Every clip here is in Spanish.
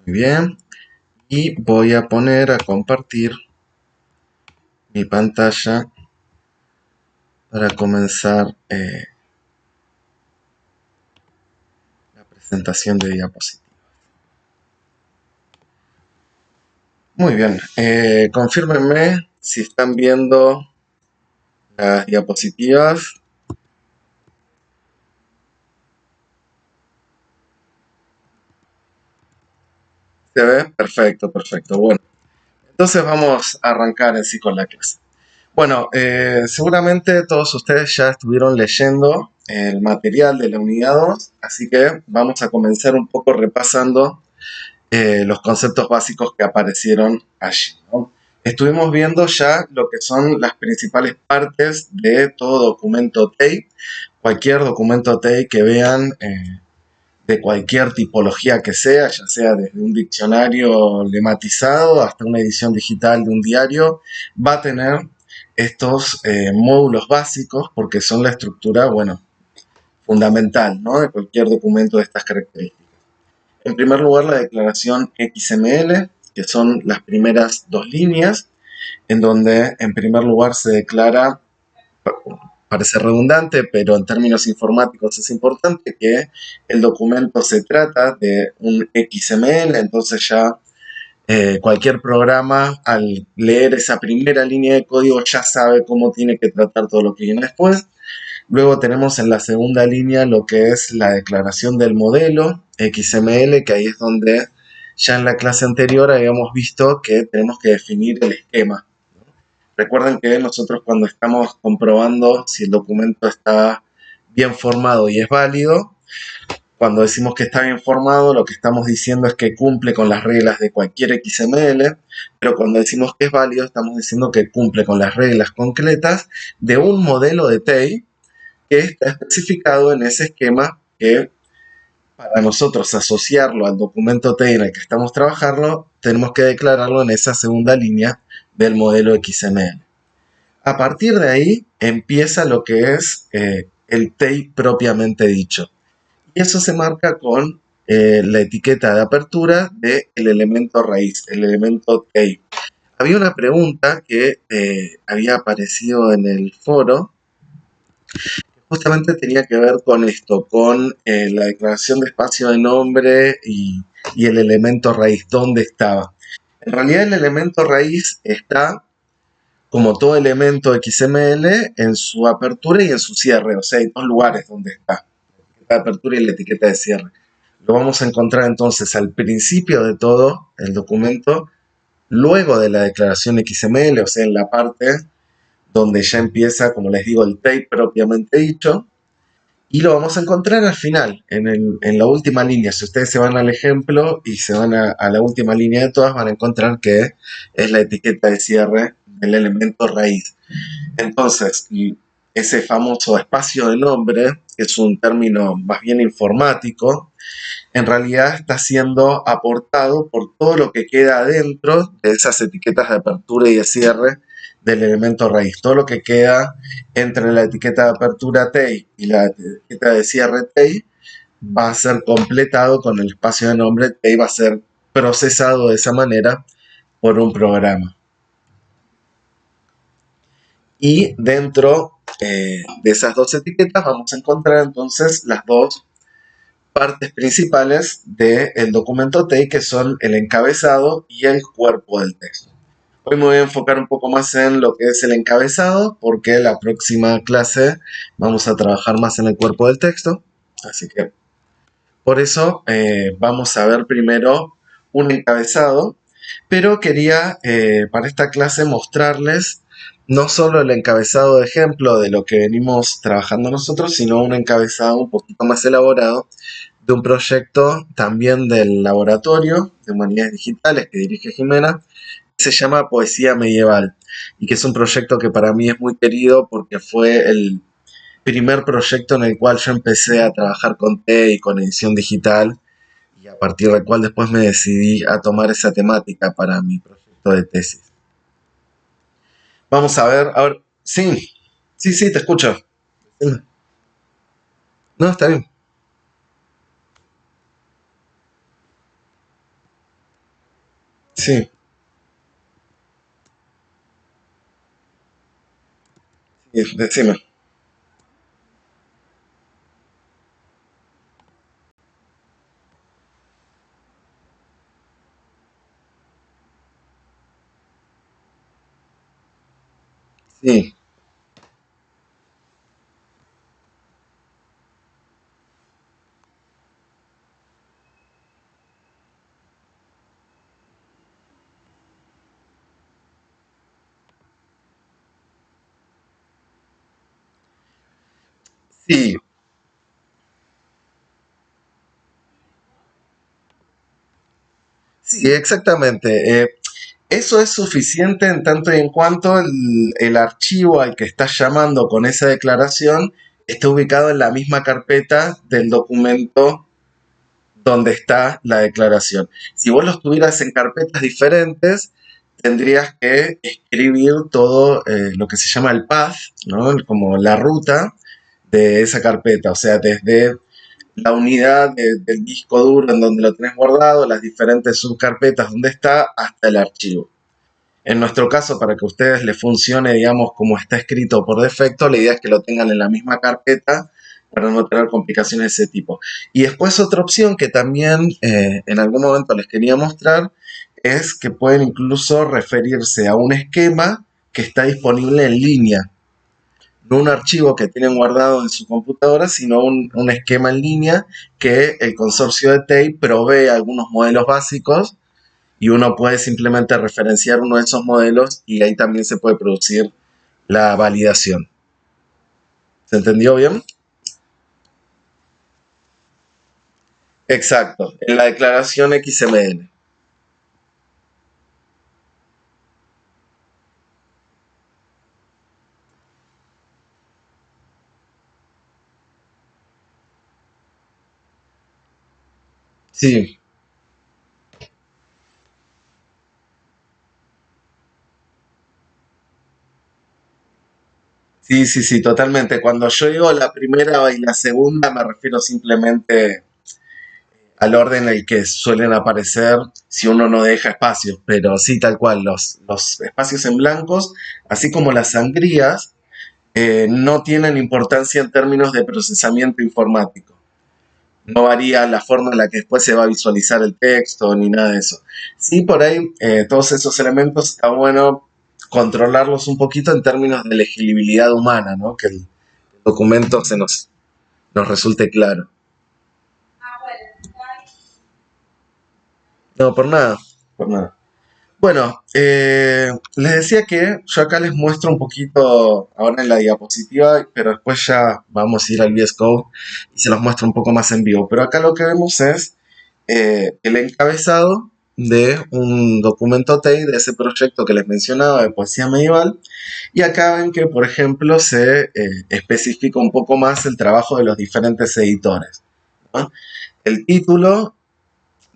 Muy bien. Y voy a poner a compartir mi pantalla para comenzar la presentación de diapositivas. Muy bien. Confírmenme si están viendo las diapositivas. ¿Se ve? Perfecto, perfecto. Bueno, entonces vamos a arrancar en sí con la clase. Bueno, seguramente todos ustedes ya estuvieron leyendo el material de la unidad 2, así que vamos a comenzar un poco repasando los conceptos básicos que aparecieron allí, ¿no? Estuvimos viendo ya lo que son las principales partes de todo documento TEI. Cualquier documento TEI que vean de cualquier tipología que sea, ya sea desde un diccionario lematizado hasta una edición digital de un diario, va a tener estos módulos básicos porque son la estructura, bueno, fundamental, ¿no?, de cualquier documento de estas características. En primer lugar, la declaración XML, que son las primeras dos líneas, en donde en primer lugar se declara, parece redundante, pero en términos informáticos es importante, que el documento se trata de un XML, entonces ya cualquier programa al leer esa primera línea de código ya sabe cómo tiene que tratar todo lo que viene después. Luego tenemos en la segunda línea lo que es la declaración del modelo XML, que ahí es donde ya en la clase anterior habíamos visto que tenemos que definir el esquema. Recuerden que nosotros cuando estamos comprobando si el documento está bien formado y es válido, cuando decimos que está bien formado, lo que estamos diciendo es que cumple con las reglas de cualquier XML, pero cuando decimos que es válido, estamos diciendo que cumple con las reglas concretas de un modelo de TEI que está especificado en ese esquema que para nosotros asociarlo al documento TEI en el que estamos trabajando, tenemos que declararlo en esa segunda línea del modelo XML. A partir de ahí empieza lo que es el TEI propiamente dicho. Y eso se marca con la etiqueta de apertura del elemento raíz, el elemento TEI. Había una pregunta que había aparecido en el foro, justamente tenía que ver con esto, con la declaración de espacio de nombre y el elemento raíz, ¿dónde estaba? En realidad el elemento raíz está, como todo elemento XML, en su apertura y en su cierre, o sea, hay dos lugares donde está, la etiqueta de apertura y la etiqueta de cierre. Lo vamos a encontrar entonces al principio de todo el documento, luego de la declaración XML, o sea, en la parte donde ya empieza, como les digo, el TEI propiamente dicho, y lo vamos a encontrar al final, en la última línea. Si ustedes se van al ejemplo y se van a la última línea de todas, van a encontrar que es la etiqueta de cierre del elemento raíz. Entonces, ese famoso espacio de nombre, que es un término más bien informático, en realidad está siendo aportado por todo lo que queda adentro de esas etiquetas de apertura y de cierre del elemento raíz. Todo lo que queda entre la etiqueta de apertura TEI y la etiqueta de cierre TEI va a ser completado con el espacio de nombre TEI, va a ser procesado de esa manera por un programa. Y dentro de esas dos etiquetas vamos a encontrar entonces las dos partes principales del documento TEI, que son el encabezado y el cuerpo del texto. Hoy me voy a enfocar un poco más en lo que es el encabezado, porque la próxima clase vamos a trabajar más en el cuerpo del texto. Así que por eso vamos a ver primero un encabezado, pero quería para esta clase mostrarles no solo el encabezado de ejemplo de lo que venimos trabajando nosotros, sino un encabezado un poquito más elaborado de un proyecto también del Laboratorio de Humanidades Digitales que dirige Jimena, que se llama Poesía Medieval, y que es un proyecto que para mí es muy querido porque fue el primer proyecto en el cual yo empecé a trabajar con T y con edición digital, y a partir del cual después me decidí a tomar esa temática para mi proyecto de tesis. Vamos a ver, sí, sí, te escucho. No, está bien. Sí, sí, decime. Sí, sí, sí, exactamente. Eso es suficiente en tanto y en cuanto el archivo al que estás llamando con esa declaración esté ubicado en la misma carpeta del documento donde está la declaración. Si vos los tuvieras en carpetas diferentes, tendrías que escribir todo lo que se llama el path, ¿no? Como la ruta de esa carpeta, o sea, desde la unidad del disco duro en donde lo tenés guardado, las diferentes subcarpetas donde está, hasta el archivo. En nuestro caso, para que a ustedes les funcione, digamos, como está escrito por defecto, la idea es que lo tengan en la misma carpeta para no tener complicaciones de ese tipo. Y después otra opción que también en algún momento les quería mostrar es que pueden incluso referirse a un esquema que está disponible en línea. No un archivo que tienen guardado en su computadora, sino un esquema en línea que el consorcio de TEI provee algunos modelos básicos y uno puede simplemente referenciar uno de esos modelos y ahí también se puede producir la validación. ¿Se entendió bien? Exacto, en la declaración XML. Sí, sí, sí, sí, totalmente. Cuando yo digo la primera y la segunda, me refiero simplemente al orden en el que suelen aparecer si uno no deja espacios, pero sí, tal cual, los espacios en blancos, así como las sangrías, no tienen importancia en términos de procesamiento informático. No varía la forma en la que después se va a visualizar el texto ni nada de eso. Sí, por ahí todos esos elementos está bueno controlarlos un poquito en términos de legibilidad humana, ¿no? Que el documento nos resulte claro. No, por nada, por nada. Bueno, les decía que yo acá les muestro un poquito ahora en la diapositiva, pero después ya vamos a ir al VS Code y se los muestro un poco más en vivo. Pero acá lo que vemos es el encabezado de un documento TEI de ese proyecto que les mencionaba de poesía medieval. Y acá ven que, por ejemplo, se especifica un poco más el trabajo de los diferentes editores, ¿no? El título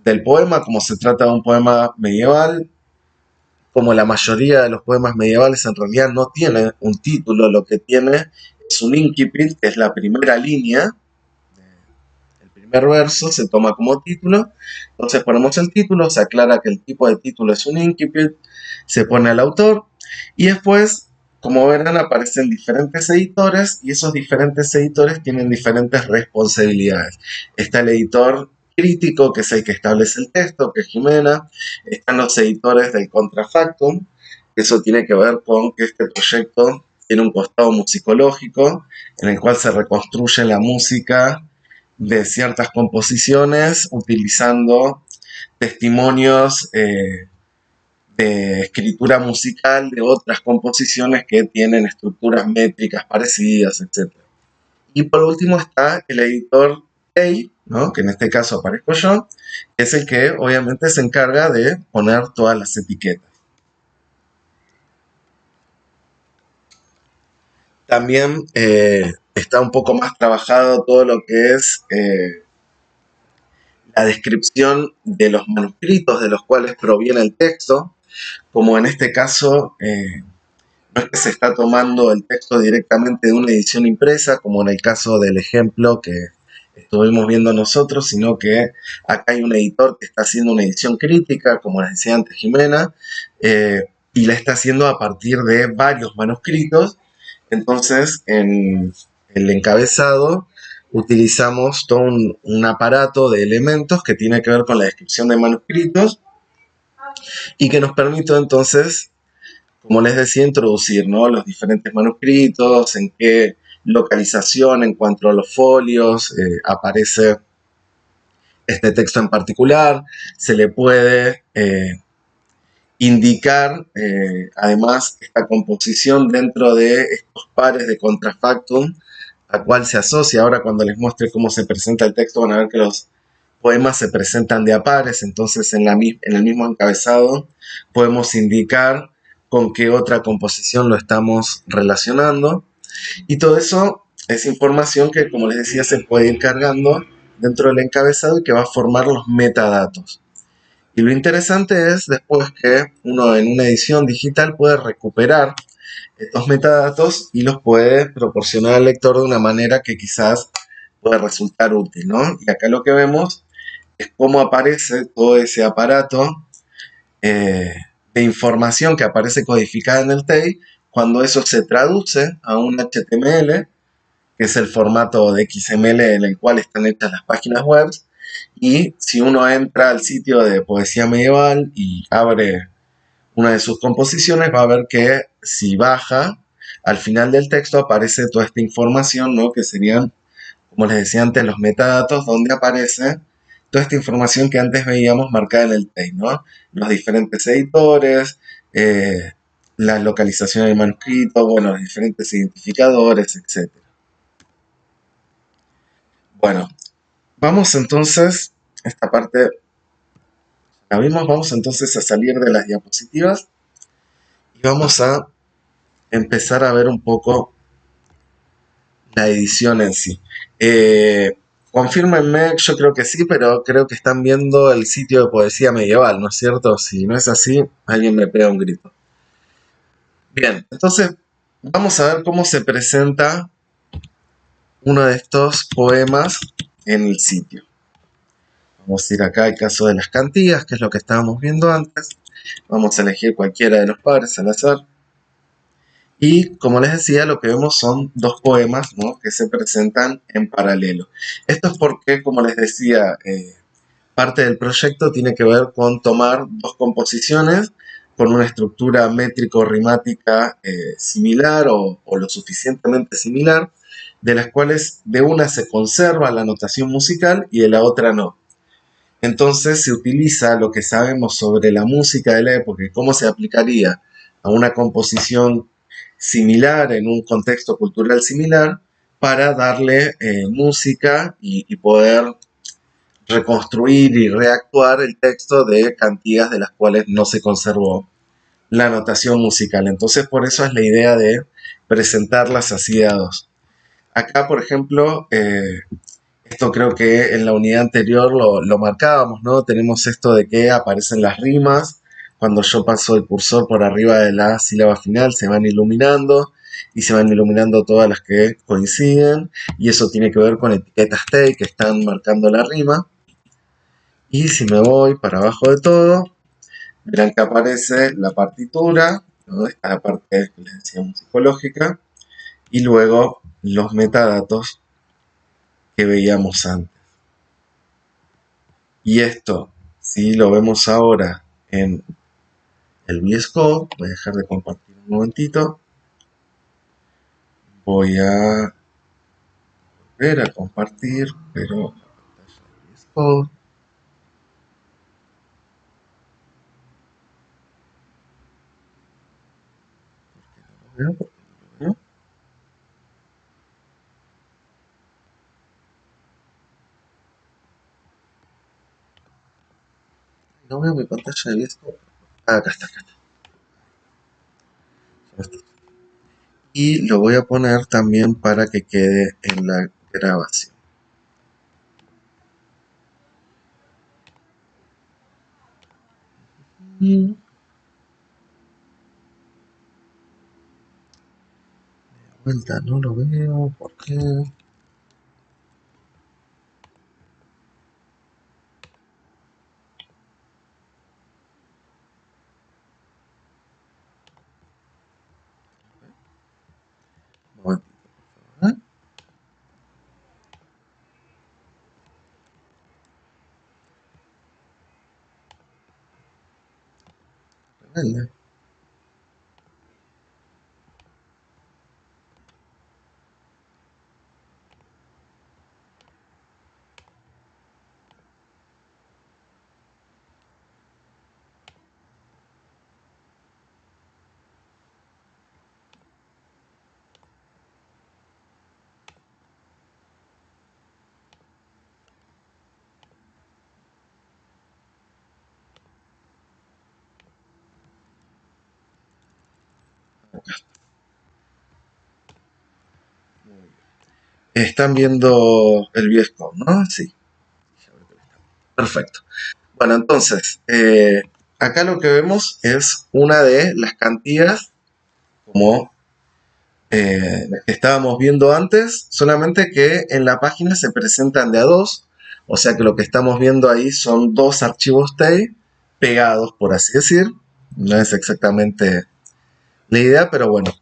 del poema, como se trata de un poema medieval, como la mayoría de los poemas medievales en realidad no tiene un título, lo que tiene es un incipit, que es la primera línea, el primer verso se toma como título, entonces ponemos el título, se aclara que el tipo de título es un incipit, se pone al autor y después, como verán, aparecen diferentes editores y esos diferentes editores tienen diferentes responsabilidades. Está el editor crítico, que es el que establece el texto, que es Jimena. Están los editores del contrafactum, eso tiene que ver con que este proyecto tiene un costado musicológico en el cual se reconstruye la música de ciertas composiciones utilizando testimonios de escritura musical de otras composiciones que tienen estructuras métricas parecidas, etc. Y por último está el editor Tay, ¿no? Que en este caso aparezco yo, que es el que obviamente se encarga de poner todas las etiquetas. También está un poco más trabajado todo lo que es la descripción de los manuscritos de los cuales proviene el texto, como en este caso no es que se está tomando el texto directamente de una edición impresa, como en el caso del ejemplo que estuvimos viendo nosotros, sino que acá hay un editor que está haciendo una edición crítica, como les decía antes Jimena, y la está haciendo a partir de varios manuscritos. Entonces, en el encabezado utilizamos todo un aparato de elementos que tiene que ver con la descripción de manuscritos y que nos permite entonces, como les decía, introducir, ¿no?, los diferentes manuscritos, en qué localización en cuanto a los folios aparece este texto en particular. Se le puede indicar además esta composición dentro de estos pares de contrafactum a cuál se asocia. Ahora cuando les muestre cómo se presenta el texto van a ver que los poemas se presentan de a pares, entonces en el mismo encabezado podemos indicar con qué otra composición lo estamos relacionando, y todo eso es información que, como les decía, se puede ir cargando dentro del encabezado y que va a formar los metadatos. Y lo interesante es después que uno en una edición digital puede recuperar estos metadatos y los puede proporcionar al lector de una manera que quizás puede resultar útil, ¿no? Y acá lo que vemos es cómo aparece todo ese aparato de información que aparece codificada en el TEI cuando eso se traduce a un HTML, que es el formato de XML en el cual están hechas las páginas web. Y si uno entra al sitio de Poesía Medieval y abre una de sus composiciones, va a ver que si baja, al final del texto aparece toda esta información, ¿no?, que serían, como les decía antes, los metadatos, donde aparece toda esta información que antes veíamos marcada en el texto, ¿no? Los diferentes editores, la localización del manuscrito, bueno, los diferentes identificadores, etc. Bueno, vamos entonces, esta parte la vimos, vamos entonces a salir de las diapositivas y vamos a empezar a ver un poco la edición en sí. Confírmenme, yo creo que sí, pero creo que están viendo el sitio de Poesía Medieval, ¿no es cierto? Si no es así, alguien me pega un grito. Bien, entonces vamos a ver cómo se presenta uno de estos poemas en el sitio. Vamos a ir acá al caso de las cantigas, que es lo que estábamos viendo antes. Vamos a elegir cualquiera de los pares al azar. Y como les decía, lo que vemos son dos poemas, ¿no?, que se presentan en paralelo. Esto es porque, como les decía, parte del proyecto tiene que ver con tomar dos composiciones con una estructura métrico-rimática similar o lo suficientemente similar, de las cuales de una se conserva la notación musical y de la otra no. Entonces se utiliza lo que sabemos sobre la música de la época y cómo se aplicaría a una composición similar en un contexto cultural similar para darle música y poder reconstruir y reactuar el texto de cantigas de las cuales no se conservó la notación musical. Entonces por eso es la idea de presentarlas así de a dos. Acá, por ejemplo, esto creo que en la unidad anterior lo marcábamos, ¿no? Tenemos esto de que aparecen las rimas. Cuando yo paso el cursor por arriba de la sílaba final, se van iluminando y se van iluminando todas las que coinciden. Y eso tiene que ver con etiquetas TEI que están marcando la rima. Y si me voy para abajo de todo, verán que aparece la partitura, ¿no? Está la parte que les decíamos psicológica, y luego los metadatos que veíamos antes. Y esto, si lo vemos ahora en el VS Code, voy a dejar de compartir un momentito, voy a volver a compartir, pero la pantalla del VS Code, ¿por qué no lo veo? ¿Por qué no lo veo? No veo mi pantalla de VS Code. Ah, acá está, acá está. Y lo voy a poner también para que quede en la grabación. De vuelta no lo veo, ¿por qué? Dale. Están viendo el VS Code, ¿no? Sí. Perfecto. Bueno, entonces, acá lo que vemos es una de las cantigas como las que estábamos viendo antes, solamente que en la página se presentan de a dos, o sea que lo que estamos viendo ahí son dos archivos TEI pegados, por así decir. No es exactamente la idea, pero bueno.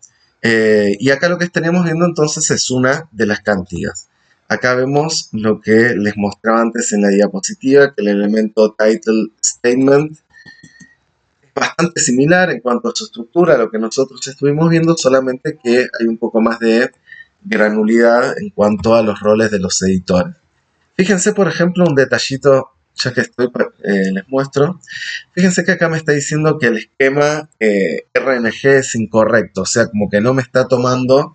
Y acá lo que estaríamos viendo entonces es una de las cantigas. Acá vemos lo que les mostraba antes en la diapositiva, que el elemento title statement es bastante similar en cuanto a su estructura a lo que nosotros estuvimos viendo, solamente que hay un poco más de granularidad en cuanto a los roles de los editores. Fíjense, por ejemplo, un detallito, ya que estoy, les muestro. Fíjense que acá me está diciendo que el esquema RNG es incorrecto, o sea, como que no me está tomando,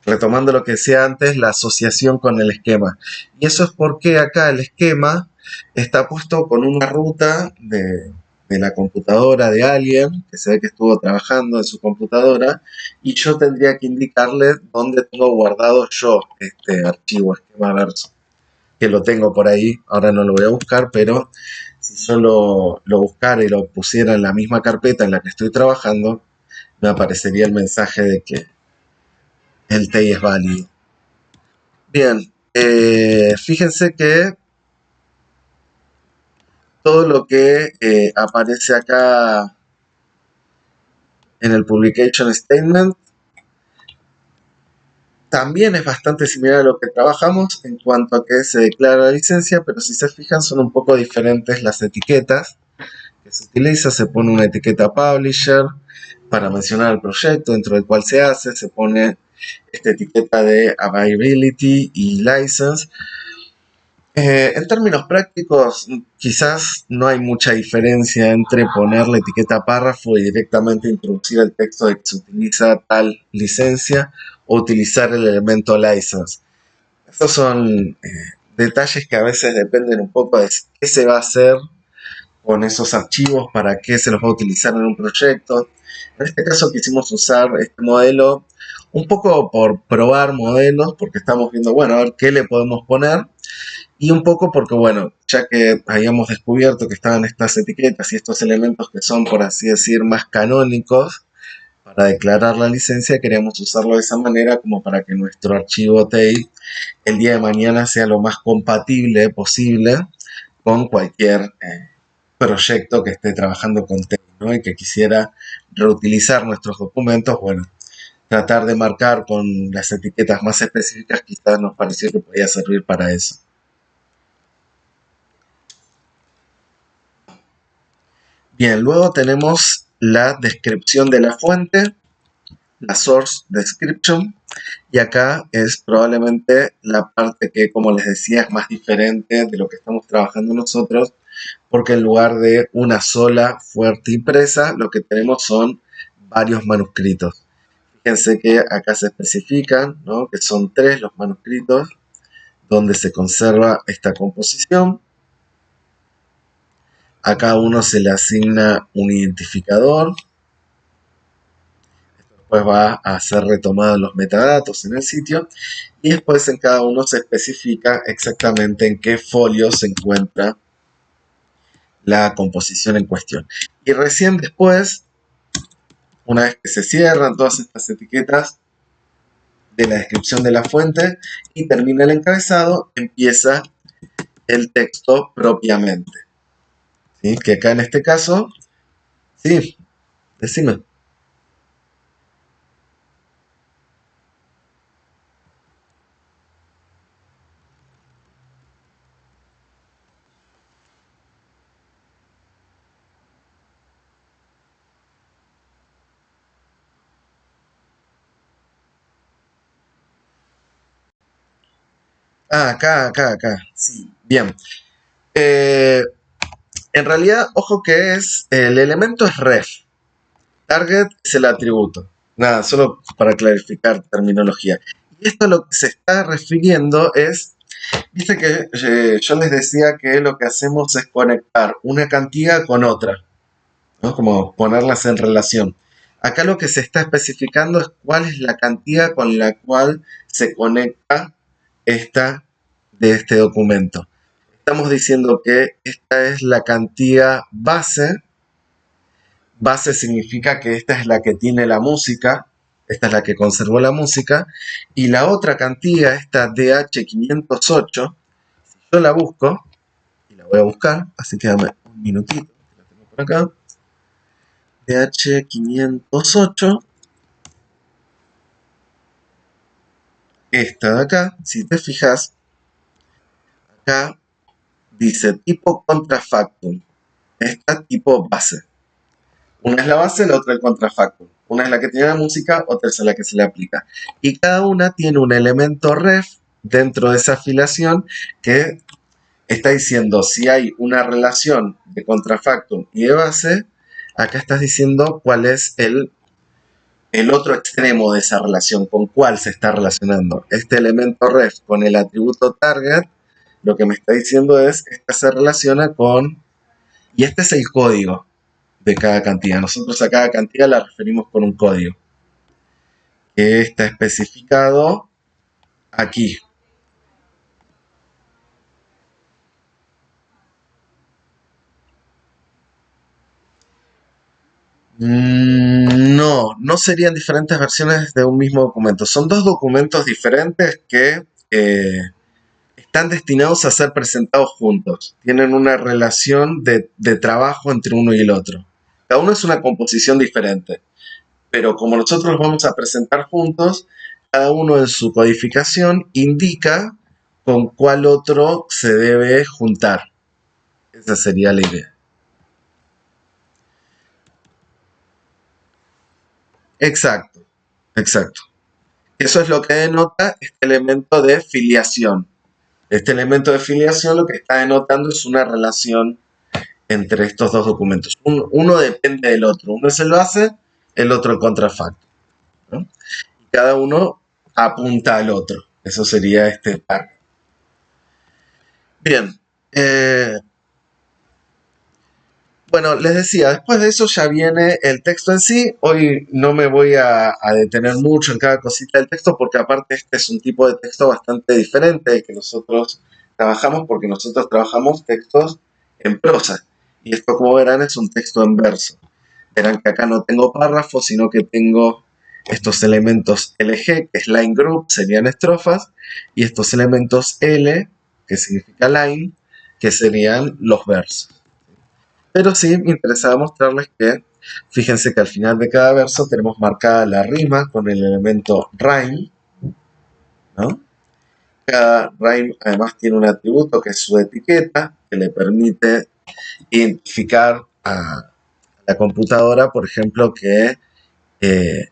retomando lo que decía antes, la asociación con el esquema. Y eso es porque acá el esquema está puesto con una ruta de la computadora de alguien, que se ve que estuvo trabajando en su computadora, y yo tendría que indicarle dónde tengo guardado yo este archivo esquema verso, que lo tengo por ahí, ahora no lo voy a buscar, pero si yo lo buscara y lo pusiera en la misma carpeta en la que estoy trabajando, me aparecería el mensaje de que el TEI es válido. Bien, fíjense que todo lo que aparece acá en el Publication Statement también es bastante similar a lo que trabajamos en cuanto a que se declara la licencia, pero si se fijan son un poco diferentes las etiquetas que se utiliza. Se pone una etiqueta Publisher para mencionar el proyecto dentro del cual se hace, se pone esta etiqueta de Availability y License. En términos prácticos, quizás no hay mucha diferencia entre poner la etiqueta párrafo y directamente introducir el texto de que se utiliza tal licencia o utilizar el elemento license. Estos son detalles que a veces dependen un poco de qué se va a hacer con esos archivos, para qué se los va a utilizar en un proyecto. En este caso quisimos usar este modelo un poco por probar modelos, porque estamos viendo, bueno, a ver qué le podemos poner. Y un poco porque, bueno, ya que habíamos descubierto que estaban estas etiquetas y estos elementos que son, por así decir, más canónicos para declarar la licencia, queríamos usarlo de esa manera como para que nuestro archivo TEI el día de mañana sea lo más compatible posible con cualquier proyecto que esté trabajando con TEI, ¿no? Y que quisiera reutilizar nuestros documentos. Bueno, tratar de marcar con las etiquetas más específicas quizás nos pareció que podía servir para eso. Bien, luego tenemos la descripción de la fuente, la source description, y acá es probablemente la parte que, como les decía, es más diferente de lo que estamos trabajando nosotros, porque en lugar de una sola fuente impresa, lo que tenemos son varios manuscritos. Fíjense que acá se especifican, ¿no?, que son 3 los manuscritos donde se conserva esta composición. A cada uno se le asigna un identificador. Después va a ser retomado los metadatos en el sitio y después en cada uno se especifica exactamente en qué folio se encuentra la composición en cuestión. Y recién después, una vez que se cierran todas estas etiquetas de la descripción de la fuente y termina el encabezado, empieza el texto propiamente. ¿Sí? Que acá en este caso, sí, decime. Ah, acá. Sí, bien. Eh, en realidad, ojo que el elemento es ref. Target es el atributo. Nada, solo para clarificar terminología. Y esto lo que se está refiriendo es, dice que yo les decía que lo que hacemos es conectar una cantidad con otra, ¿no? Como ponerlas en relación. Acá lo que se está especificando es cuál es la cantidad con la cual se conecta esta de este documento. Estamos diciendo que esta es la cantidad base. Base significa que esta es la que tiene la música, esta es la que conservó la música, y la otra cantidad, esta DH508, si yo la busco, y la voy a buscar, así que dame un minutito, la tengo por acá, DH508, esta de acá, si te fijas, acá dice tipo contrafactum, esta tipo base. Una es la base, la otra el contrafactum. Una es la que tiene la música, otra es la que se le aplica. Y cada una tiene un elemento ref dentro de esa afiliación que está diciendo si hay una relación de contrafactum y de base, acá estás diciendo cuál es el otro extremo de esa relación, con cuál se está relacionando. Este elemento ref con el atributo target, lo que me está diciendo es, esta se relaciona con, y este es el código de cada cantidad. Nosotros a cada cantidad la referimos con un código que está especificado aquí. No, no serían diferentes versiones de un mismo documento. Son dos documentos diferentes que están destinados a ser presentados juntos. Tienen una relación de trabajo entre uno y el otro. Cada uno es una composición diferente, pero como nosotros los vamos a presentar juntos, cada uno en su codificación indica con cuál otro se debe juntar. Esa sería la idea. Exacto, exacto. Eso es lo que denota este elemento de filiación. Este elemento de filiación lo que está denotando es una relación entre estos dos documentos. Uno depende del otro. Uno es el base, el otro el contrafacto, ¿no? Y cada uno apunta al otro. Eso sería este par. Bien. eh, Bueno, les decía, después de eso ya viene el texto en sí. Hoy no me voy a detener mucho en cada cosita del texto porque aparte este es un tipo de texto bastante diferente del que nosotros trabajamos porque nosotros trabajamos textos en prosa. Y esto, como verán, es un texto en verso. Verán que acá no tengo párrafos, sino que tengo estos elementos LG, que es line group, serían estrofas, y estos elementos L, que significa line, que serían los versos. Pero sí me interesaba mostrarles que, fíjense que al final de cada verso tenemos marcada la rima con el elemento rhyme, ¿no? Cada rhyme además tiene un atributo que es su etiqueta, que le permite identificar a la computadora, por ejemplo, que eh,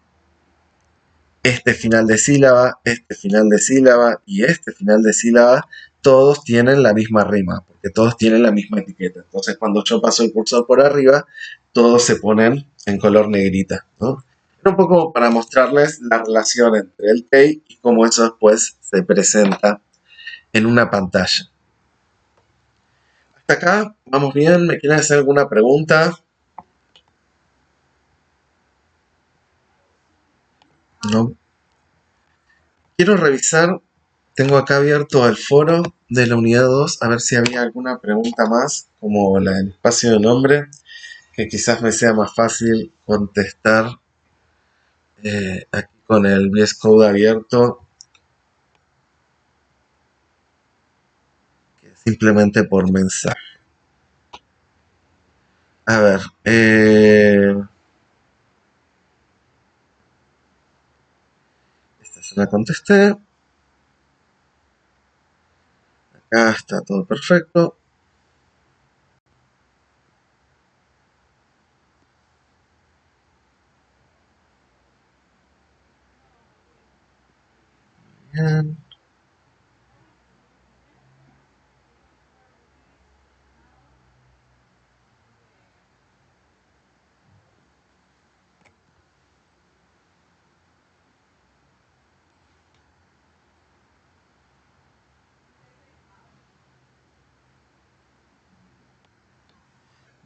este final de sílaba y este final de sílaba, todos tienen la misma rima, porque todos tienen la misma etiqueta. Entonces, cuando yo paso el cursor por arriba, todos se ponen en color negrita, ¿no? Era un poco para mostrarles la relación entre el TEI y cómo eso después se presenta en una pantalla. Hasta acá, vamos bien. ¿Me quieren hacer alguna pregunta? No. Quiero revisar, tengo acá abierto el foro de la unidad 2 a ver si había alguna pregunta más, como la del espacio de nombre, que quizás me sea más fácil contestar aquí con el VS Code abierto, que simplemente por mensaje. A ver, esta se la contesté, acá está todo perfecto. Bien.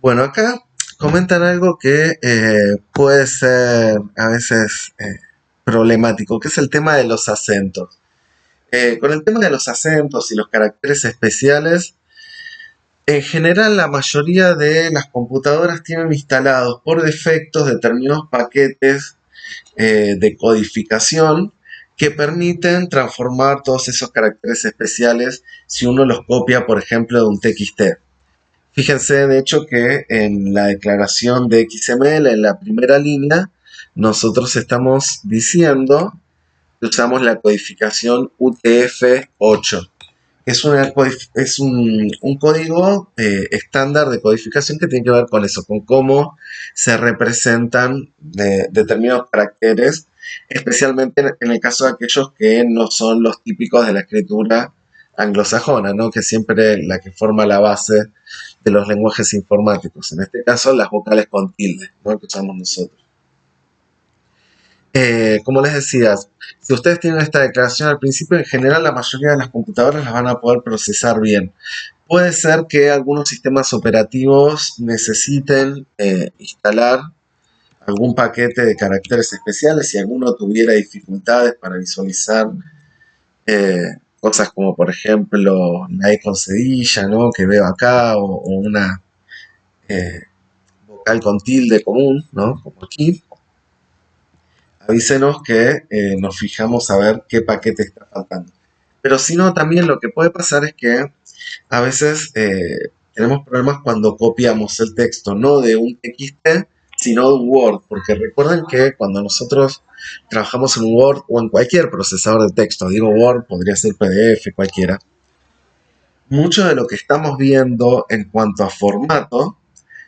Bueno, acá comentan algo que puede ser a veces problemático, que es el tema de los acentos. Con el tema de los acentos y los caracteres especiales, en general la mayoría de las computadoras tienen instalados por defecto determinados paquetes de codificación que permiten transformar todos esos caracteres especiales si uno los copia, por ejemplo, de un TXT. Fíjense, de hecho, que en la declaración de XML, en la primera línea, nosotros estamos diciendo que usamos la codificación UTF-8. Es un código estándar de codificación que tiene que ver con eso, con cómo se representan determinados caracteres, especialmente en el caso de aquellos que no son los típicos de la escritura anglosajona, ¿no? Que siempre la que forma la base de los lenguajes informáticos. En este caso, las vocales con tilde, ¿no? Que usamos nosotros. Como les decía, si ustedes tienen esta declaración al principio, en general la mayoría de las computadoras las van a poder procesar bien. Puede ser que algunos sistemas operativos necesiten instalar algún paquete de caracteres especiales si alguno tuviera dificultades para visualizar cosas como por ejemplo la E con cedilla, ¿no? Que veo acá, o una eh, vocal con tilde común, ¿no? Como aquí. Avísenos que nos fijamos a ver qué paquete está faltando. Pero si no, también lo que puede pasar es que a veces tenemos problemas cuando copiamos el texto no de un TXT, sino de un Word, porque recuerden que cuando nosotros trabajamos en un Word o en cualquier procesador de texto, digo Word, podría ser PDF, cualquiera, mucho de lo que estamos viendo en cuanto a formato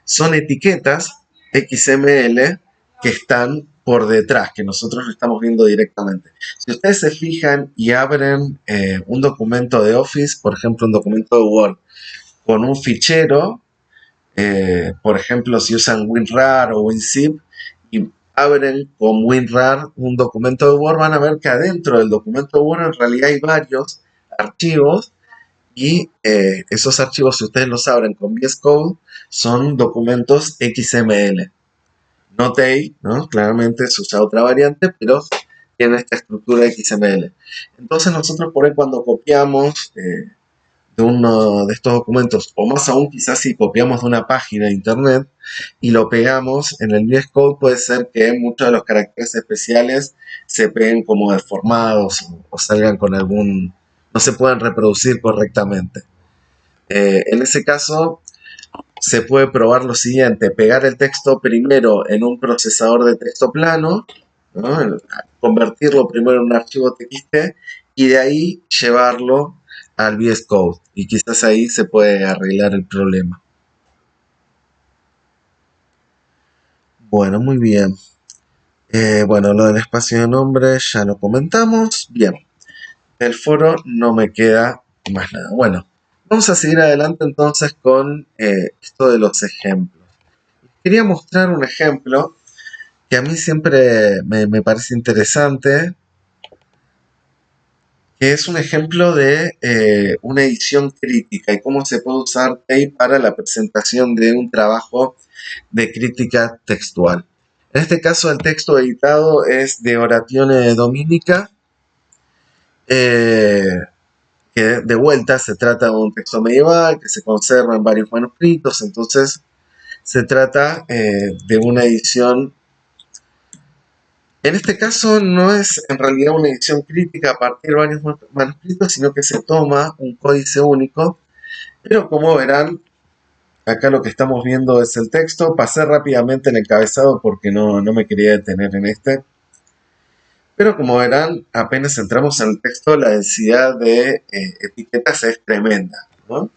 son etiquetas XML que están por detrás, que nosotros lo estamos viendo directamente. Si ustedes se fijan y abren un documento de Office, por ejemplo, un documento de Word, con un fichero, por ejemplo, si usan WinRAR o WinZip, y abren con WinRAR un documento de Word, van a ver que adentro del documento de Word en realidad hay varios archivos y esos archivos, si ustedes los abren con VS Code, son documentos XML. No TEI, ¿no? Claramente se usa otra variante, pero tiene esta estructura XML. Entonces nosotros por ahí cuando copiamos de uno de estos documentos, o más aún quizás si copiamos de una página de internet y lo pegamos en el VS Code, puede ser que muchos de los caracteres especiales se peguen como deformados o salgan con algún, no se puedan reproducir correctamente. En ese caso, se puede probar lo siguiente: pegar el texto primero en un procesador de texto plano, ¿no? Convertirlo primero en un archivo TXT y de ahí llevarlo al VS Code. Y quizás ahí se puede arreglar el problema. Bueno, muy bien. Bueno, lo del espacio de nombre ya lo comentamos. Bien, del foro no me queda más nada. Bueno, vamos a seguir adelante entonces con esto de los ejemplos. Quería mostrar un ejemplo que a mí siempre me parece interesante, que es un ejemplo de una edición crítica y cómo se puede usar TEI para la presentación de un trabajo de crítica textual. En este caso, el texto editado es de Oratione Dominica, eh, que de vuelta se trata de un texto medieval que se conserva en varios manuscritos, entonces se trata de una edición. En este caso no es en realidad una edición crítica a partir de varios manuscritos, sino que se toma un códice único, pero como verán, acá lo que estamos viendo es el texto. Pasé rápidamente el encabezado porque no me quería detener en este, pero como verán, apenas entramos en el texto, la densidad de etiquetas es tremenda, ¿no?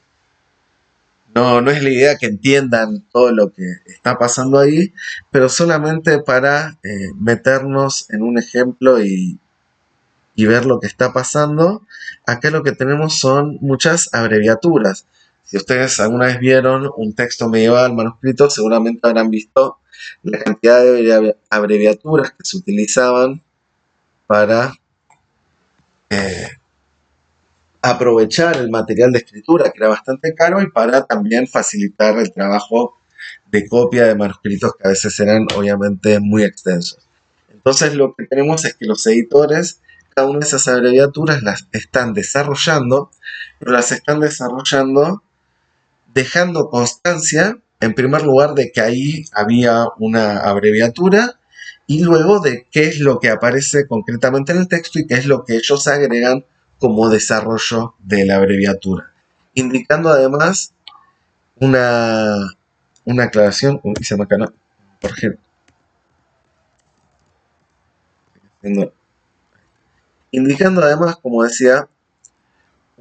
No es la idea que entiendan todo lo que está pasando ahí, pero solamente para meternos en un ejemplo y ver lo que está pasando. Acá lo que tenemos son muchas abreviaturas. Si ustedes alguna vez vieron un texto medieval manuscrito, seguramente habrán visto la cantidad de abreviaturas que se utilizaban para eh, aprovechar el material de escritura, que era bastante caro, y para también facilitar el trabajo de copia de manuscritos que a veces eran obviamente muy extensos. Entonces lo que tenemos es que los editores, cada una de esas abreviaturas las están desarrollando, pero las están desarrollando dejando constancia, en primer lugar, de que ahí había una abreviatura y luego de qué es lo que aparece concretamente en el texto y qué es lo que ellos agregan como desarrollo de la abreviatura, indicando además una, una aclaración, se me acaba, por ejemplo, indicando además, como decía,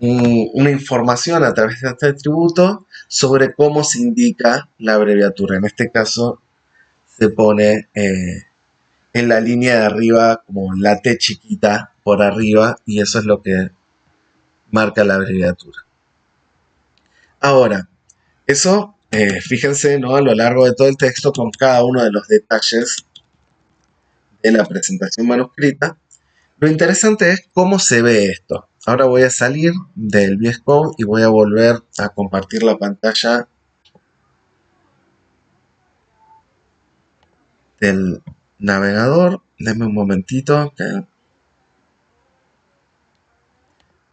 una información a través de este atributo sobre cómo se indica la abreviatura. En este caso se pone en la línea de arriba como la T chiquita por arriba y eso es lo que marca la abreviatura. Ahora, eso, fíjense, ¿no? A lo largo de todo el texto con cada uno de los detalles de la presentación manuscrita. Lo interesante es cómo se ve esto. Ahora voy a salir del VS Code y voy a volver a compartir la pantalla del navegador. Denme un momentito que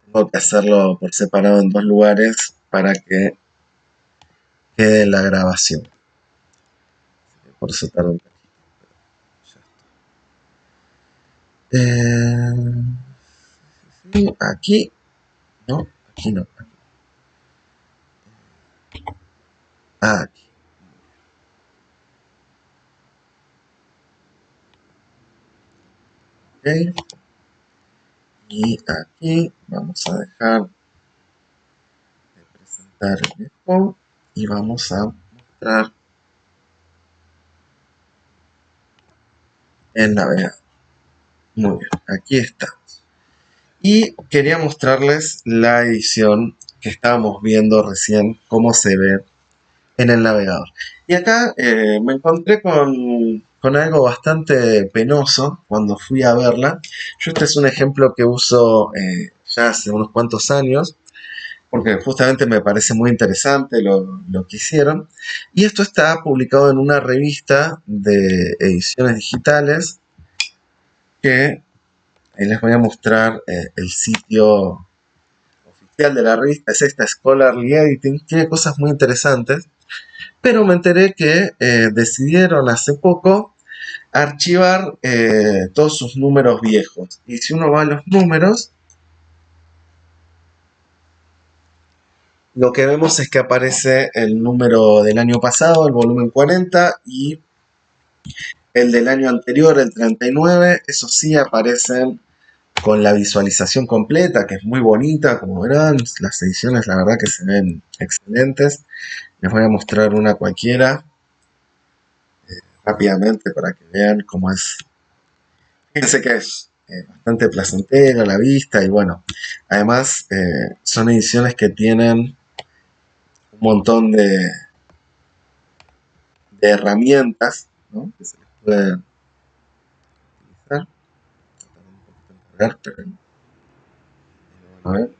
tengo que hacerlo por separado en dos lugares para que quede la grabación. Por eso tarda un poquito. Aquí, no, aquí no. Aquí. Ok. Y aquí vamos a dejar de presentar el eco y vamos a mostrar el navegador. Muy bien, aquí está. Y quería mostrarles la edición que estábamos viendo recién, cómo se ve en el navegador. Y acá me encontré con algo bastante penoso cuando fui a verla. Yo este es un ejemplo que uso ya hace unos cuantos años, porque justamente me parece muy interesante lo que hicieron. Y esto está publicado en una revista de ediciones digitales que les voy a mostrar el sitio oficial de la revista. Es esta Scholarly Editing, tiene cosas muy interesantes. Pero me enteré que decidieron hace poco archivar todos sus números viejos. Y si uno va a los números, lo que vemos es que aparece el número del año pasado, el volumen 40, y el del año anterior, el 39. Eso sí aparecen con la visualización completa, que es muy bonita, como verán. Las ediciones, la verdad que se ven excelentes. Les voy a mostrar una cualquiera rápidamente para que vean cómo es. Fíjense que es bastante placentera la vista y bueno, además son ediciones que tienen un montón de herramientas, ¿no? Que se les puede utilizar. Un poquito en cargar, pero a ver.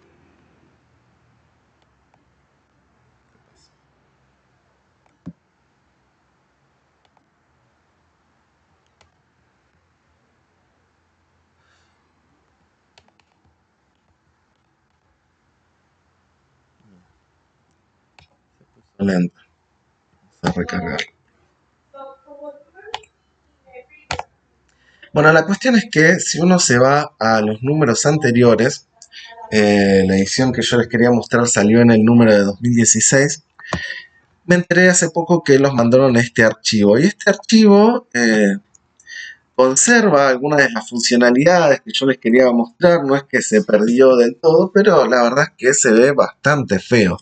Lento. Vamos a recargar. Bueno, la cuestión es que si uno se va a los números anteriores, la edición que yo les quería mostrar salió en el número de 2016. Me enteré hace poco que los mandaron este archivo. Y este archivo conserva algunas de las funcionalidades que yo les quería mostrar. No es que se perdió del todo, pero la verdad es que se ve bastante feo.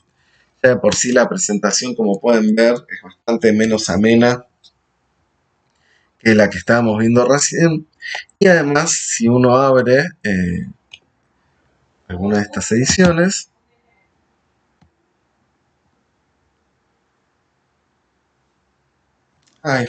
Ya de por sí la presentación, como pueden ver, es bastante menos amena que la que estábamos viendo recién. Y además, si uno abre alguna de estas ediciones, ay,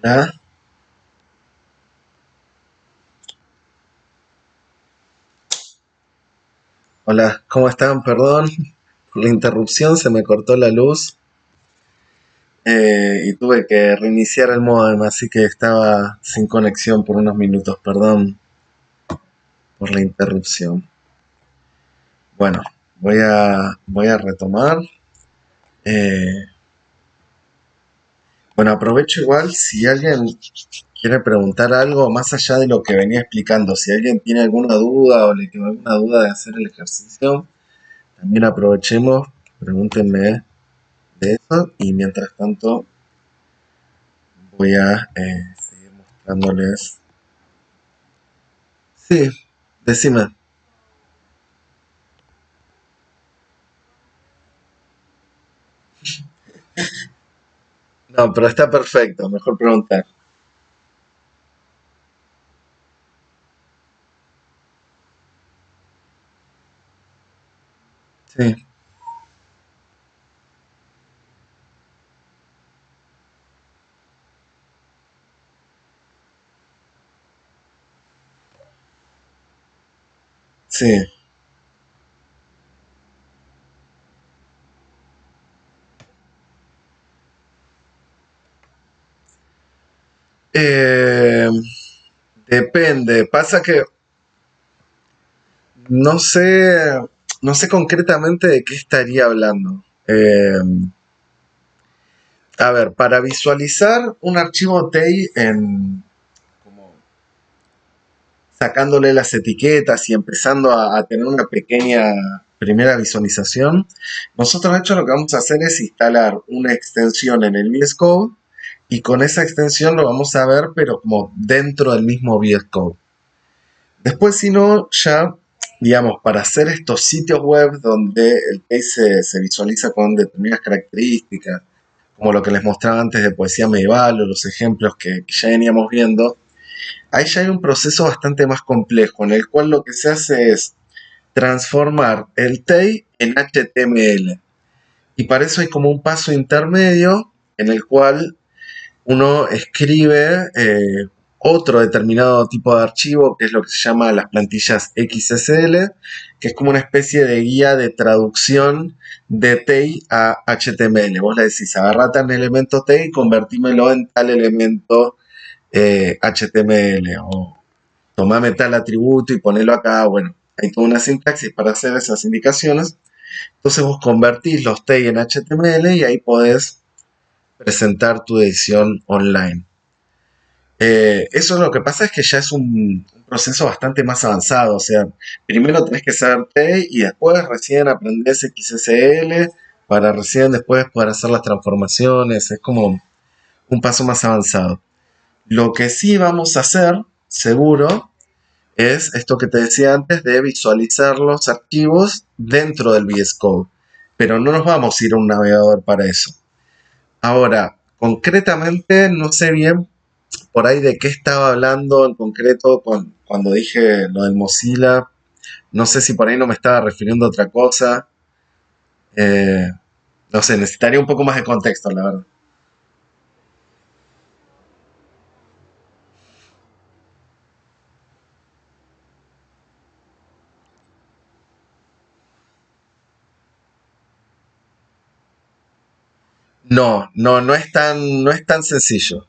Hola, hola, ¿cómo están? Perdón por la interrupción, se me cortó la luz y tuve que reiniciar el modem, así que estaba sin conexión por unos minutos. Perdón por la interrupción. Bueno, voy a retomar. Eh, bueno, aprovecho igual si alguien quiere preguntar algo más allá de lo que venía explicando. Si alguien tiene alguna duda o le quedó alguna duda de hacer el ejercicio, también aprovechemos, pregúntenme de eso y mientras tanto voy a seguir mostrándoles. Sí, decime. No, pero está perfecto, mejor preguntar. Sí, sí. Eh, depende. Pasa que no sé, no sé concretamente de qué estaría hablando. A ver, para visualizar un archivo TEI en como sacándole las etiquetas y empezando a tener una pequeña primera visualización, nosotros de hecho lo que vamos a hacer es instalar una extensión en el VS Code y con esa extensión lo vamos a ver, pero como dentro del mismo VS Code. Después, si no, ya, digamos, para hacer estos sitios web donde el case se visualiza con determinadas características, como lo que les mostraba antes de poesía medieval o los ejemplos que ya veníamos viendo, ahí ya hay un proceso bastante más complejo en el cual lo que se hace es transformar el TEI en HTML. Y para eso hay como un paso intermedio en el cual uno escribe otro determinado tipo de archivo, que es lo que se llama las plantillas XSL, que es como una especie de guía de traducción de TEI a HTML. Vos le decís, agarrate un elemento TEI y convertímelo en tal elemento HTML, o tomame tal atributo y ponelo acá. Bueno, hay toda una sintaxis para hacer esas indicaciones. Entonces vos convertís los TEI en HTML y ahí podés presentar tu edición online. Eso lo que pasa es que ya es un proceso bastante más avanzado. O sea, primero tenés que saber T y después recién aprendés XSL para recién después poder hacer las transformaciones. Es como un paso más avanzado. Lo que sí vamos a hacer, seguro, es esto que te decía antes de visualizar los archivos dentro del VS Code. Pero no nos vamos a ir a un navegador para eso. Ahora, concretamente, no sé bien por ahí de qué estaba hablando en concreto cuando dije lo del Mozilla. No sé si por ahí no me estaba refiriendo a otra cosa. Eh, no sé, necesitaría un poco más de contexto, la verdad. No, no, no es tan sencillo.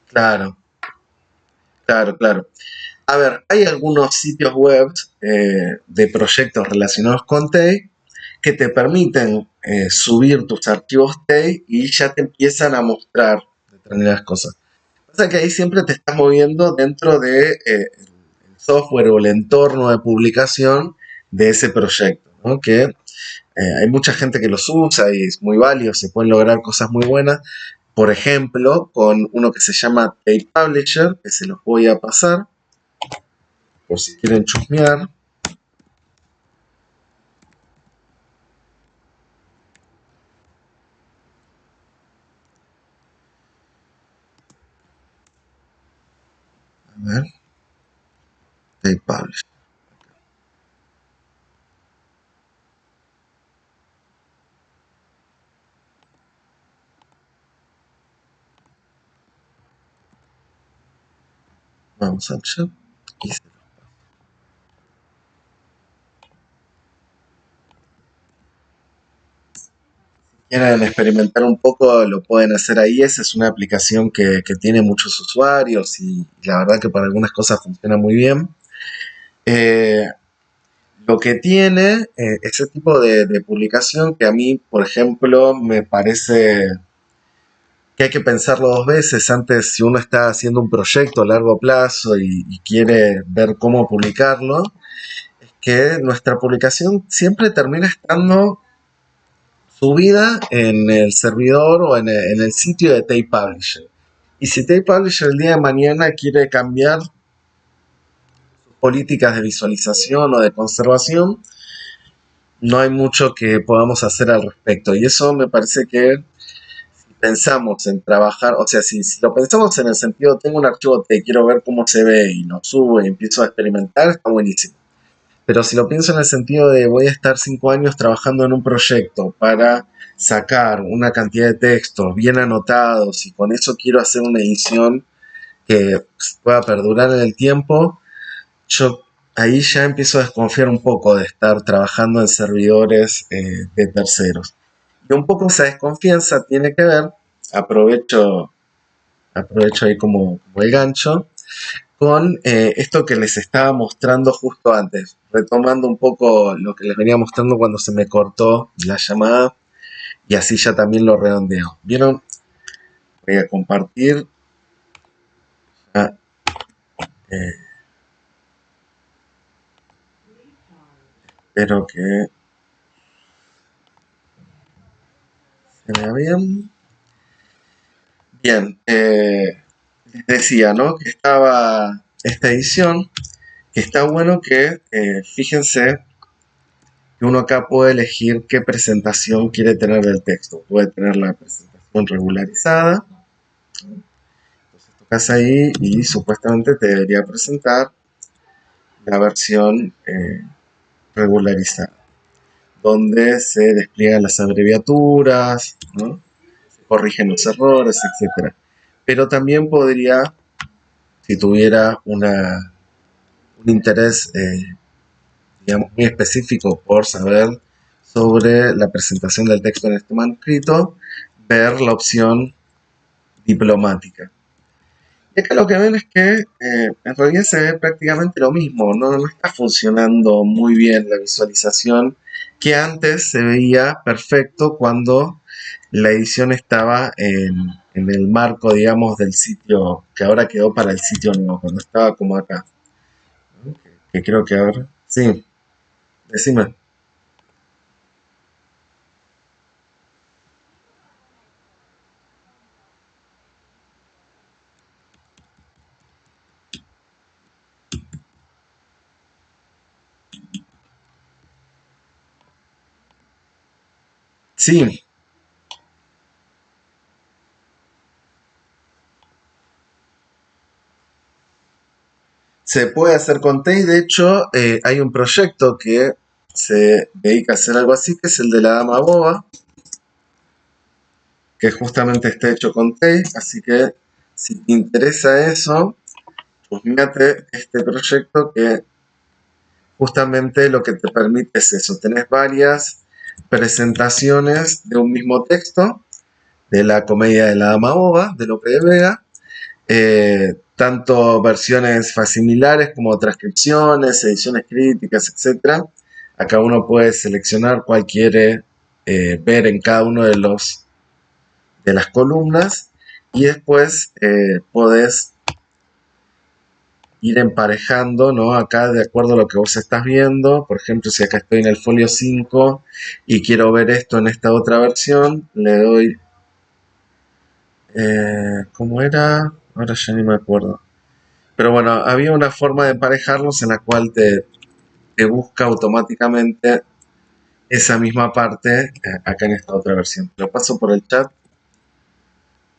Claro, claro, claro. A ver, hay algunos sitios web de proyectos relacionados con TEI que te permiten subir tus archivos TEI y ya te empiezan a mostrar determinadas cosas. Pasa que ahí siempre te estás moviendo dentro de el software o el entorno de publicación de ese proyecto, ¿no? Que hay mucha gente que los usa y es muy válido, se pueden lograr cosas muy buenas. Por ejemplo, con uno que se llama Tape Publisher, que se los voy a pasar por si quieren chusmear. A ver, Tape Publisher. Vamos al chat y si quieren experimentar un poco, lo pueden hacer ahí. Esa es una aplicación que tiene muchos usuarios y la verdad que para algunas cosas funciona muy bien. Eh, lo que tiene ese tipo de publicación que a mí, por ejemplo, me parece que hay que pensarlo dos veces antes si uno está haciendo un proyecto a largo plazo y quiere ver cómo publicarlo, es que nuestra publicación siempre termina estando subida en el servidor o en el sitio de Tape Publisher. Y si Tape Publisher el día de mañana quiere cambiar sus políticas de visualización o de conservación, no hay mucho que podamos hacer al respecto. Y eso me parece que si pensamos en trabajar, o sea, si lo pensamos en el sentido, tengo un archivo que quiero ver cómo se ve y lo subo y empiezo a experimentar, está buenísimo. Pero si lo pienso en el sentido de voy a estar 5 años trabajando en un proyecto para sacar una cantidad de textos bien anotados y con eso quiero hacer una edición que pueda perdurar en el tiempo, yo ahí ya empiezo a desconfiar un poco de estar trabajando en servidores de terceros. Y un poco esa desconfianza tiene que ver, aprovecho, aprovecho ahí como el gancho, con esto que les estaba mostrando justo antes, retomando un poco lo que les venía mostrando cuando se me cortó la llamada y así ya también lo redondeo. ¿Vieron? Voy a compartir. Ah, eh, espero que se vea bien. Bien, les decía, ¿no? Que estaba esta edición, que está bueno que, fíjense, que uno acá puede elegir qué presentación quiere tener del texto. Puede tener la presentación regularizada. Entonces tocas ahí y supuestamente te debería presentar la versión regularizada, donde se despliegan las abreviaturas, ¿no? Se corrigen los errores, etcétera. Pero también podría, si tuviera un interés, digamos, muy específico por saber sobre la presentación del texto en este manuscrito, ver la opción diplomática. Y acá lo que ven es que en realidad se ve prácticamente lo mismo, no está funcionando muy bien la visualización que antes se veía perfecto cuando la edición estaba en el marco, digamos, del sitio que ahora quedó para el sitio nuevo, cuando estaba como acá. Que creo que ahora... Sí, decime. Sí, se puede hacer con Tay. De hecho, hay un proyecto que se dedica a hacer algo así, que es el de la Dama Boba, que justamente está hecho con Tay. Así que si te interesa eso, pues mírate este proyecto que justamente lo que te permite es eso. Tenés varias presentaciones de un mismo texto, de la comedia de la Dama Boba, de Lope de Vega, tanto versiones facsimilares como transcripciones, ediciones críticas, etcétera. Acá uno puede seleccionar cuál quiere ver en cada uno de las columnas y después podés ir emparejando, ¿no? Acá de acuerdo a lo que vos estás viendo, por ejemplo, si acá estoy en el folio 5 y quiero ver esto en esta otra versión, le doy, ¿cómo era? Ahora ya ni me acuerdo. Pero bueno, había una forma de emparejarlos en la cual te busca automáticamente esa misma parte acá en esta otra versión. Lo paso por el chat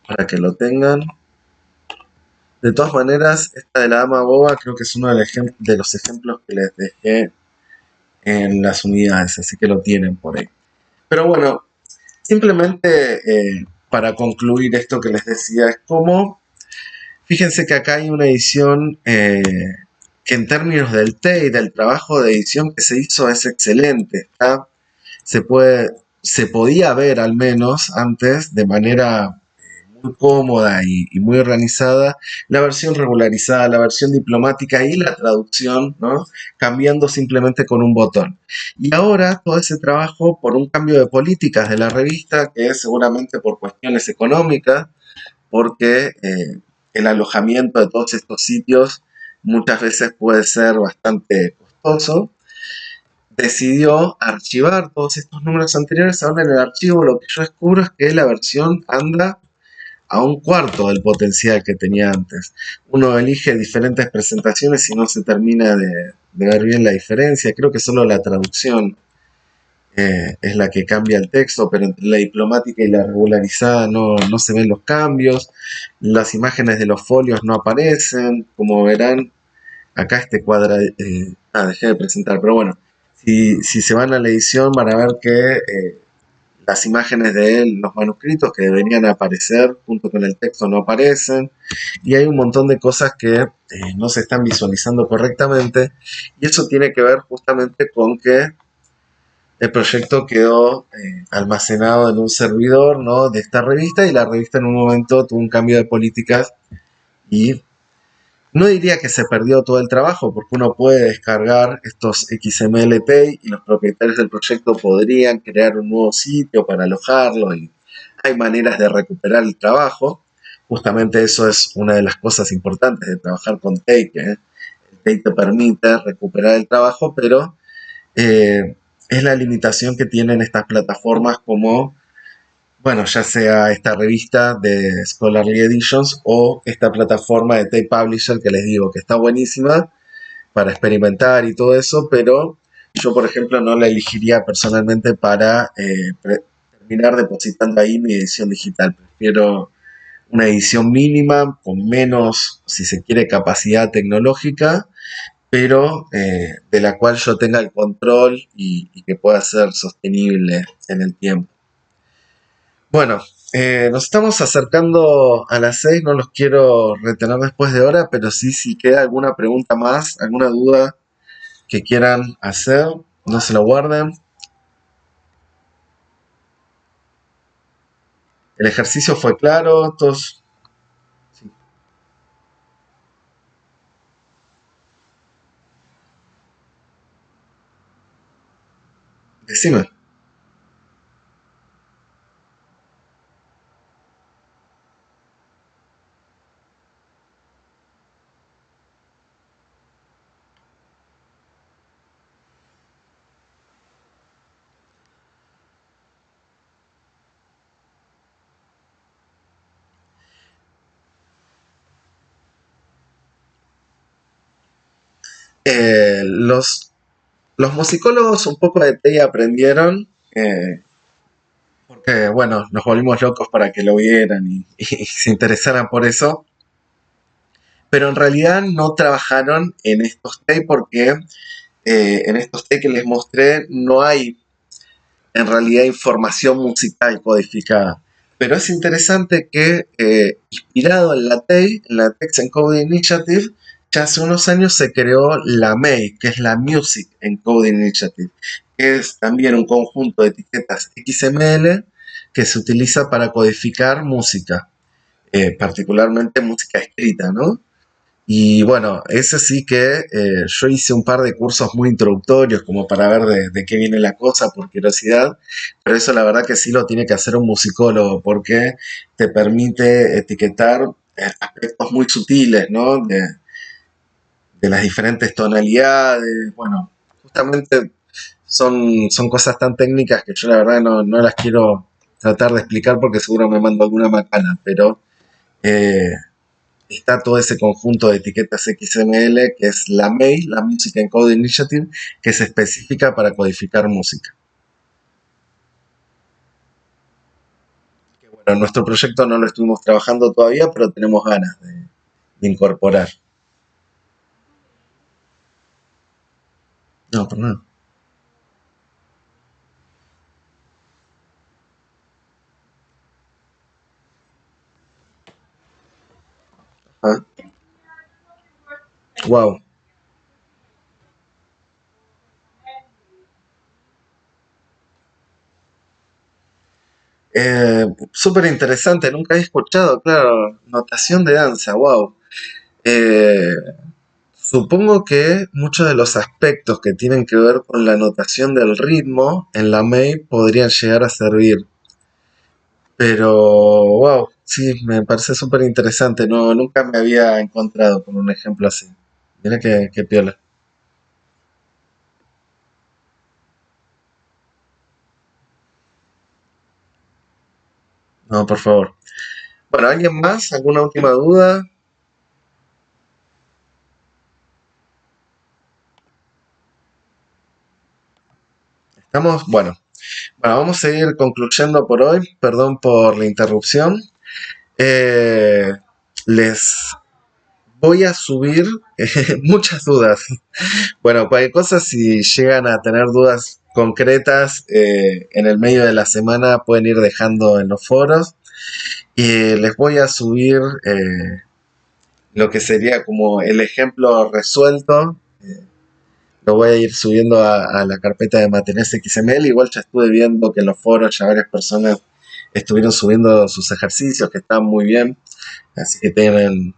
para que lo tengan. De todas maneras, esta de la dama boba creo que es uno de los ejemplos que les dejé en las unidades, así que lo tienen por ahí. Pero bueno, simplemente para concluir esto que les decía, es como Fíjense que acá hay una edición que en términos del TEI, del trabajo de edición que se hizo, es excelente. Se puede, se podía ver al menos antes de manera muy cómoda y muy organizada la versión regularizada, la versión diplomática y la traducción, ¿no? Cambiando simplemente con un botón. Y ahora todo ese trabajo por un cambio de políticas de la revista, que es seguramente por cuestiones económicas, porque el alojamiento de todos estos sitios muchas veces puede ser bastante costoso, decidió archivar todos estos números anteriores. Ahora en el archivo lo que yo descubro es que la versión anda a un cuarto del potencial que tenía antes. Uno elige diferentes presentaciones y no se termina de ver bien la diferencia. Creo que solo la traducción es la que cambia el texto, pero entre la diplomática y la regularizada no se ven los cambios. Las imágenes de los folios no aparecen. Como verán, acá este cuadro, dejé de presentar, pero bueno, si se van a la edición van a ver que las imágenes de él, los manuscritos que deberían aparecer junto con el texto no aparecen, y hay un montón de cosas que no se están visualizando correctamente, y eso tiene que ver justamente con que el proyecto quedó almacenado en un servidor, ¿no?, de esta revista, y la revista en un momento tuvo un cambio de políticas y no diría que se perdió todo el trabajo, porque uno puede descargar estos XML y los propietarios del proyecto podrían crear un nuevo sitio para alojarlo y hay maneras de recuperar el trabajo. Justamente eso es una de las cosas importantes de trabajar con Take. El Take te permite recuperar el trabajo, pero eh, es la limitación que tienen estas plataformas como, bueno, ya sea esta revista de Scholarly Editions o esta plataforma de Tape Publisher que les digo que está buenísima para experimentar y todo eso, pero yo, por ejemplo, no la elegiría personalmente para terminar depositando ahí mi edición digital. Prefiero una edición mínima, con menos, si se quiere, capacidad tecnológica, pero de la cual yo tenga el control y que pueda ser sostenible en el tiempo. Bueno, nos estamos acercando a las 6, no los quiero retener después de hora, pero sí, si queda alguna pregunta más, alguna duda que quieran hacer, no se lo guarden. El ejercicio fue claro, todos... Sí, decime. Los musicólogos un poco de TEI aprendieron, porque, bueno, nos volvimos locos para que lo vieran y se interesaran por eso, pero en realidad no trabajaron en estos TEI porque en estos TEI que les mostré no hay en realidad información musical codificada. Pero es interesante que, inspirado en la TEI, en la Text Encoding Initiative, ya hace unos años se creó la MEI, que es la Music Encoding Initiative, que es también un conjunto de etiquetas XML que se utiliza para codificar música, particularmente música escrita, ¿no? Y bueno, ese sí que yo hice un par de cursos muy introductorios como para ver de qué viene la cosa por curiosidad, pero eso la verdad que sí lo tiene que hacer un musicólogo porque te permite etiquetar aspectos muy sutiles, ¿no? De las diferentes tonalidades, bueno, justamente son cosas tan técnicas que yo la verdad no las quiero tratar de explicar porque seguro me mando alguna macana, pero eh, está todo ese conjunto de etiquetas XML que es la MEI, la Music Encoding Initiative, que es específica para codificar música. Bueno, nuestro proyecto no lo estuvimos trabajando todavía, pero tenemos ganas de incorporar. No, por nada. Ajá. Wow. Súper interesante, nunca había escuchado, claro, notación de danza, wow. Eh, Supongo que muchos de los aspectos que tienen que ver con la notación del ritmo en la MEI podrían llegar a servir. Pero, wow, sí, me parece súper interesante. No, nunca me había encontrado con un ejemplo así. Mira qué piola. No, por favor. Bueno, ¿alguien más? ¿Alguna última duda? ¿Estamos? Bueno, vamos a seguir concluyendo por hoy. Perdón por la interrupción. Eh, Les voy a subir muchas dudas. Bueno, cualquier cosa, si llegan a tener dudas concretas en el medio de la semana, pueden ir dejando en los foros. Y les voy a subir lo que sería como el ejemplo resuelto. Lo voy a ir subiendo a la carpeta de Matenes XML. Igual ya estuve viendo que en los foros ya varias personas estuvieron subiendo sus ejercicios que están muy bien. Así que tienen